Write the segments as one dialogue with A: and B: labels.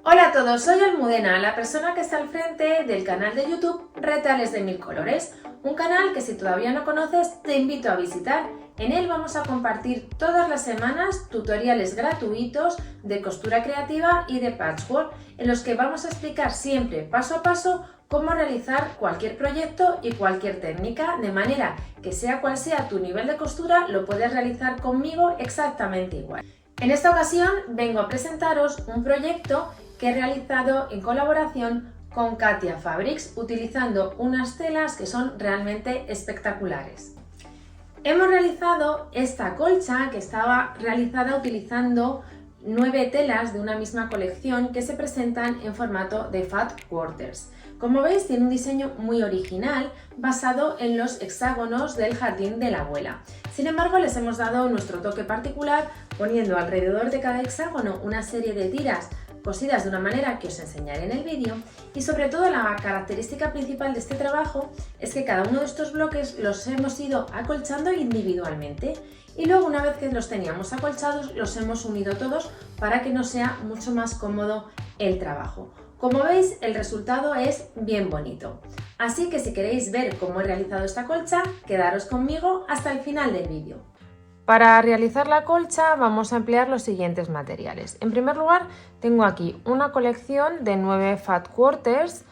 A: Hola a todos, soy Almudena, la persona que está al frente del canal de YouTube Retales de Mil Colores, un canal que si todavía no conoces te invito a visitar. En él vamos a compartir todas las semanas tutoriales gratuitos de costura creativa y de patchwork, en los que vamos a explicar siempre paso a paso cómo realizar cualquier proyecto y cualquier técnica, de manera que sea cual sea tu nivel de costura lo puedes realizar conmigo exactamente igual. En esta ocasión vengo a presentaros un proyecto que he realizado en colaboración con Katia Fabrics, utilizando unas telas que son realmente espectaculares. Hemos realizado esta colcha que estaba realizada utilizando 9 telas de una misma colección que se presentan en formato de fat quarters. Como veis, tiene un diseño muy original basado en los hexágonos del jardín de la abuela. Sin embargo, les hemos dado nuestro toque particular poniendo alrededor de cada hexágono una serie de tiras cosidas de una manera que os enseñaré en el vídeo, y sobre todo la característica principal de este trabajo es que cada uno de estos bloques los hemos ido acolchando individualmente y luego, una vez que los teníamos acolchados, los hemos unido todos para que nos sea mucho más cómodo el trabajo. Como veis, el resultado es bien bonito, así que si queréis ver cómo he realizado esta colcha, quedaros conmigo hasta el final del vídeo. Para realizar la colcha vamos a emplear los siguientes materiales. En primer lugar, tengo aquí una colección de 9 fat quarters,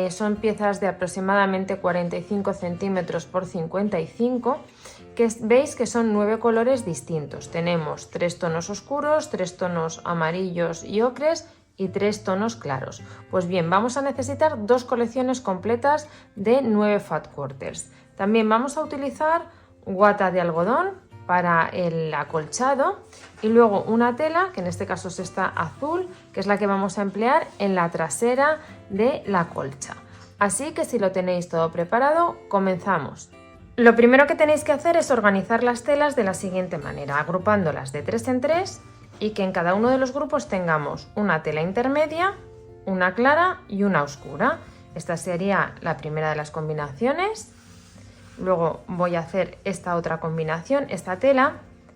A: son piezas de aproximadamente 45 centímetros por 55, que veis que son 9 colores distintos. Tenemos 3 tonos oscuros, 3 tonos amarillos y ocres y 3 tonos claros. Pues bien, vamos a necesitar 2 colecciones completas de 9 fat quarters. También vamos a utilizar guata de algodón para el acolchado y luego una tela, que en este caso es esta azul, que es la que vamos a emplear en la trasera de la colcha. Así que si lo tenéis todo preparado, comenzamos. Lo primero que tenéis que hacer es organizar las telas de la siguiente manera, agrupándolas de 3 en 3 y que en cada uno de los grupos tengamos una tela intermedia, una clara y una oscura. Esta sería la primera de las combinaciones. Luego voy a hacer esta otra combinación, esta tela,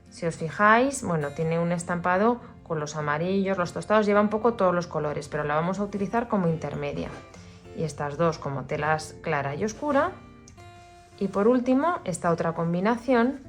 A: si os fijáis, bueno, tiene un estampado con los amarillos, los tostados, lleva un poco todos los colores, pero la vamos a utilizar como intermedia. Y estas dos como telas clara y oscura. Y por último, esta otra combinación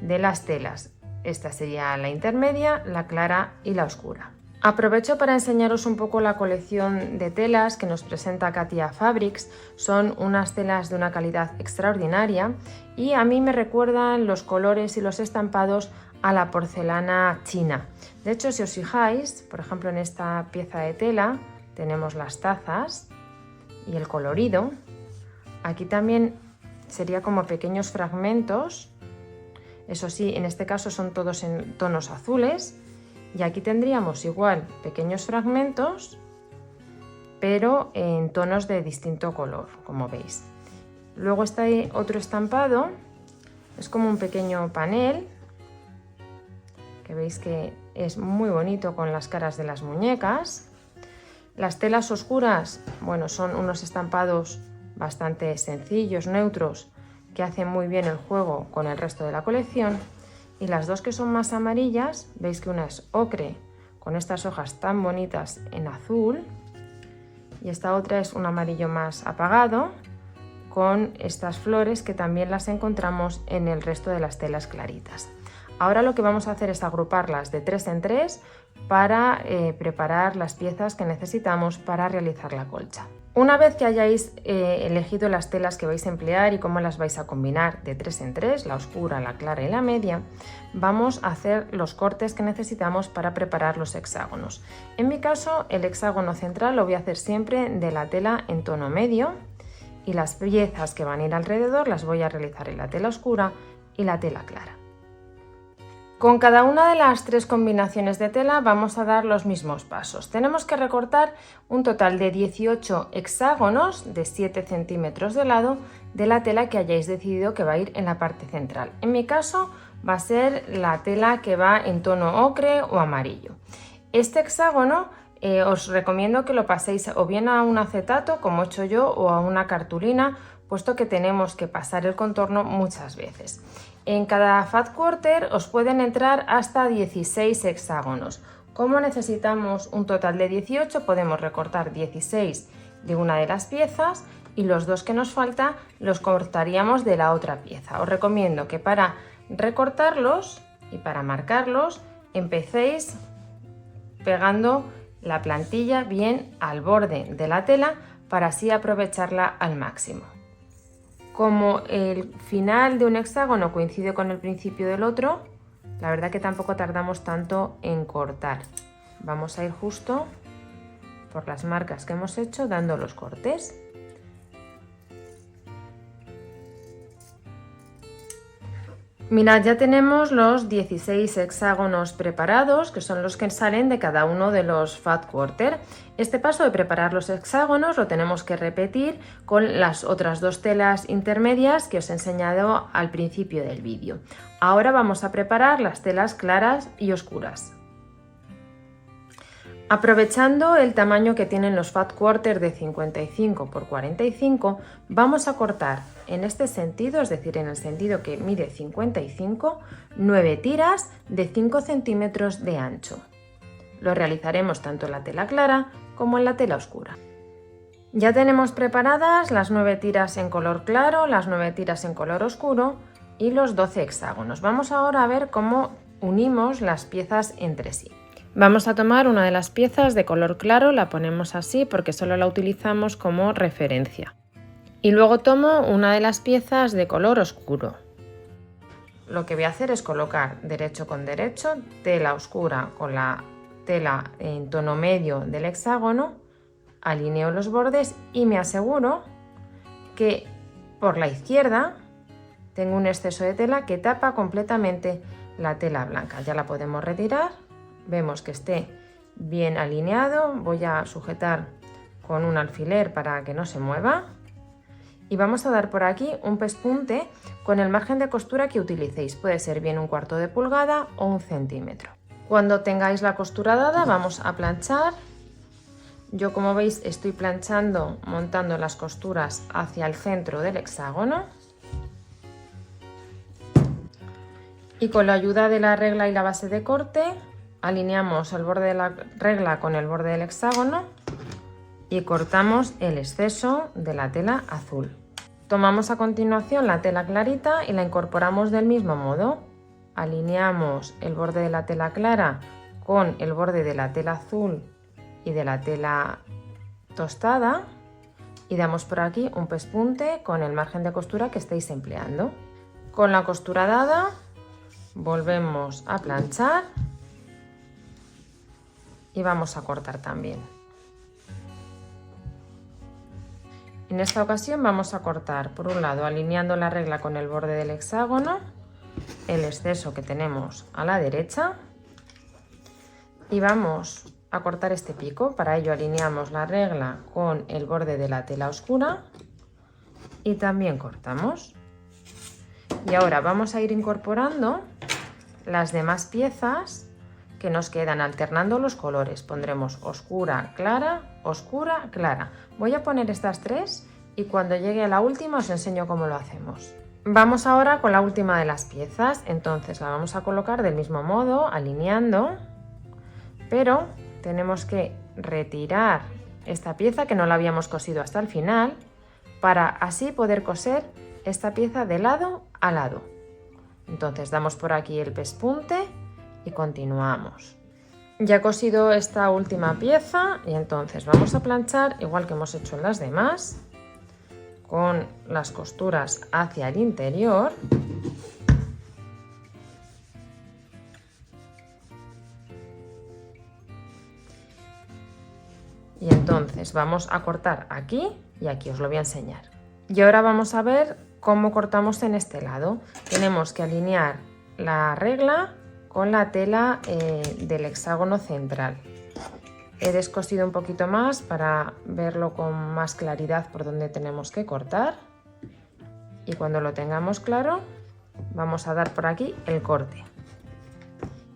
A: de las telas. Esta sería la intermedia, la clara y la oscura. Aprovecho para enseñaros un poco la colección de telas que nos presenta Katia Fabrics. Son unas telas de una calidad extraordinaria y a mí me recuerdan los colores y los estampados a la porcelana china. De hecho, si os fijáis, por ejemplo, en esta pieza de tela tenemos las tazas y el colorido. Aquí también sería como pequeños fragmentos. Eso sí, en este caso son todos en tonos azules. Y aquí tendríamos igual pequeños fragmentos, pero en tonos de distinto color, como veis. Luego está ahí otro estampado, es como un pequeño panel, que veis que es muy bonito con las caras de las muñecas. Las telas oscuras, bueno, son unos estampados bastante sencillos, neutros, que hacen muy bien el juego con el resto de la colección. Y las dos que son más amarillas, veis que una es ocre con estas hojas tan bonitas en azul y esta otra es un amarillo más apagado con estas flores que también las encontramos en el resto de las telas claritas. Ahora lo que vamos a hacer es agruparlas de 3 en 3 para preparar las piezas que necesitamos para realizar la colcha. Una vez que hayáis elegido las telas que vais a emplear y cómo las vais a combinar de 3 en 3, la oscura, la clara y la media, vamos a hacer los cortes que necesitamos para preparar los hexágonos. En mi caso, el hexágono central lo voy a hacer siempre de la tela en tono medio y las piezas que van a ir alrededor las voy a realizar en la tela oscura y la tela clara. Con cada una de las 3 combinaciones de tela vamos a dar los mismos pasos. Tenemos que recortar un total de 18 hexágonos de 7 centímetros de lado de la tela que hayáis decidido que va a ir en la parte central. En mi caso va a ser la tela que va en tono ocre o amarillo. Este hexágono os recomiendo que lo paséis o bien a un acetato, como he hecho yo, o a una cartulina, puesto que tenemos que pasar el contorno muchas veces. En cada fat quarter os pueden entrar hasta 16 hexágonos. Como necesitamos un total de 18, podemos recortar 16 de una de las piezas y los 2 que nos falta los cortaríamos de la otra pieza. Os recomiendo que para recortarlos y para marcarlos empecéis pegando la plantilla bien al borde de la tela para así aprovecharla al máximo. Como el final de un hexágono coincide con el principio del otro, la verdad que tampoco tardamos tanto en cortar. Vamos a ir justo por las marcas que hemos hecho dando los cortes. Mirad, ya tenemos los 16 hexágonos preparados, que son los que salen de cada uno de los fat quarter. Este paso de preparar los hexágonos lo tenemos que repetir con las otras 2 telas intermedias que os he enseñado al principio del vídeo. Ahora vamos a preparar las telas claras y oscuras. Aprovechando el tamaño que tienen los fat quarter de 55 por 45, vamos a cortar en este sentido, es decir, en el sentido que mide 55, 9 tiras de 5 centímetros de ancho. Lo realizaremos tanto en la tela clara como en la tela oscura. Ya tenemos preparadas las 9 tiras en color claro, las 9 tiras en color oscuro y los 12 hexágonos. Vamos ahora a ver cómo unimos las piezas entre sí. Vamos a tomar una de las piezas de color claro, la ponemos así porque solo la utilizamos como referencia. Y luego tomo una de las piezas de color oscuro. Lo que voy a hacer es colocar derecho con derecho, tela oscura con la tela en tono medio del hexágono, alineo los bordes y me aseguro que por la izquierda tengo un exceso de tela que tapa completamente la tela blanca. Ya la podemos retirar. Vemos que esté bien alineado, voy a sujetar con un alfiler para que no se mueva y vamos a dar por aquí un pespunte con el margen de costura que utilicéis, puede ser bien 1/4 de pulgada o 1 centímetro. Cuando tengáis la costura dada vamos a planchar. Yo, como veis, estoy planchando montando las costuras hacia el centro del hexágono y con la ayuda de la regla y la base de corte alineamos el borde de la regla con el borde del hexágono y cortamos el exceso de la tela azul. Tomamos a continuación la tela clarita y la incorporamos del mismo modo. Alineamos el borde de la tela clara con el borde de la tela azul y de la tela tostada y damos por aquí un pespunte con el margen de costura que estéis empleando. Con la costura dada volvemos a planchar y vamos a cortar también. En esta ocasión vamos a cortar por un lado alineando la regla con el borde del hexágono, el exceso que tenemos a la derecha y vamos a cortar este pico. Para ello alineamos la regla con el borde de la tela oscura y también cortamos. Y ahora vamos a ir incorporando las demás piezas que nos quedan alternando los colores. Pondremos oscura, clara, oscura, clara. Voy a poner estas 3 y cuando llegue a la última os enseño cómo lo hacemos. Vamos ahora con la última de las piezas, entonces la vamos a colocar del mismo modo, alineando, pero tenemos que retirar esta pieza que no la habíamos cosido hasta el final para así poder coser esta pieza de lado a lado. Entonces damos por aquí el pespunte y continuamos. Ya he cosido esta última pieza y entonces vamos a planchar igual que hemos hecho en las demás, con las costuras hacia el interior. Y entonces vamos a cortar aquí y aquí, os lo voy a enseñar. Y ahora vamos a ver cómo cortamos en este lado. Tenemos que alinear la regla con la tela del hexágono central. He descosido un poquito más para verlo con más claridad por donde tenemos que cortar y cuando lo tengamos claro vamos a dar por aquí el corte.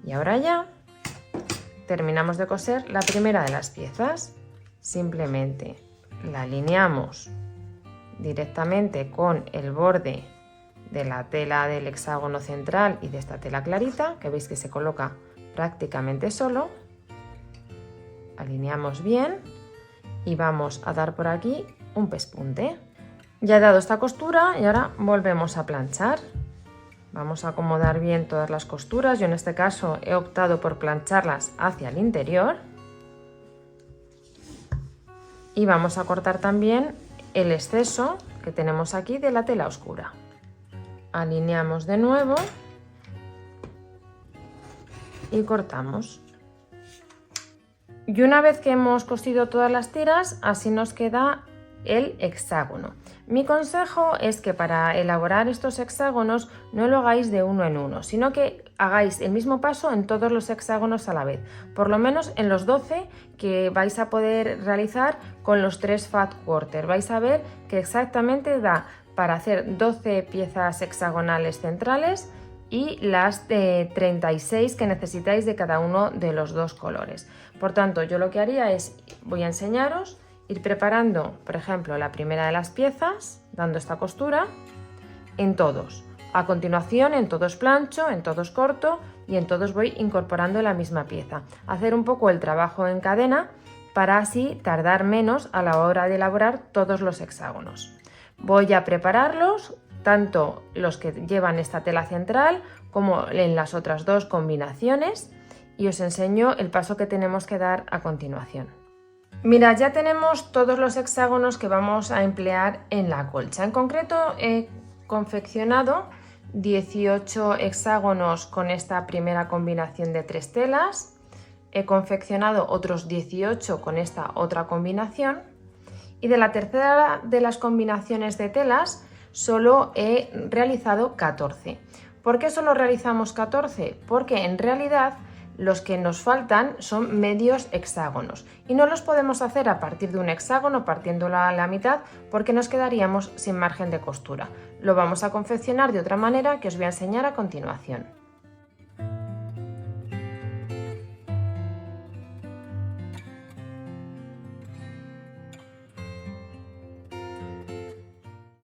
A: Y ahora ya terminamos de coser la primera de las piezas. Simplemente la alineamos directamente con el borde de la tela del hexágono central y de esta tela clarita, que veis que se coloca prácticamente solo, alineamos bien y vamos a dar por aquí un pespunte. Ya he dado esta costura y ahora volvemos a planchar. Vamos a acomodar bien todas las costuras. Yo en este caso he optado por plancharlas hacia el interior. Y vamos a cortar también el exceso que tenemos aquí de la tela oscura. Alineamos de nuevo y cortamos. Y una vez que hemos cosido todas las tiras, así nos queda el hexágono. Mi consejo es que para elaborar estos hexágonos no lo hagáis de uno en uno, sino que hagáis el mismo paso en todos los hexágonos a la vez, por lo menos en los 12 que vais a poder realizar con los 3 fat quarter. Vais a ver que exactamente da para hacer 12 piezas hexagonales centrales y las de 36 que necesitáis de cada uno de los dos colores. Por tanto, yo lo que haría es, voy a enseñaros, ir preparando, por ejemplo, la primera de las piezas, dando esta costura en todos. A continuación, en todos plancho, en todos corto y en todos voy incorporando la misma pieza. Hacer un poco el trabajo en cadena para así tardar menos a la hora de elaborar todos los hexágonos. Voy a prepararlos, tanto los que llevan esta tela central como en las otras dos combinaciones, y os enseño el paso que tenemos que dar a continuación. Mirad, ya tenemos todos los hexágonos que vamos a emplear en la colcha. En concreto he confeccionado 18 hexágonos con esta primera combinación de 3 telas. He confeccionado otros 18 con esta otra combinación. Y de la tercera de las combinaciones de telas solo he realizado 14. ¿Por qué solo realizamos 14? Porque en realidad los que nos faltan son medios hexágonos y no los podemos hacer a partir de un hexágono partiéndolo a la mitad porque nos quedaríamos sin margen de costura. Lo vamos a confeccionar de otra manera que os voy a enseñar a continuación.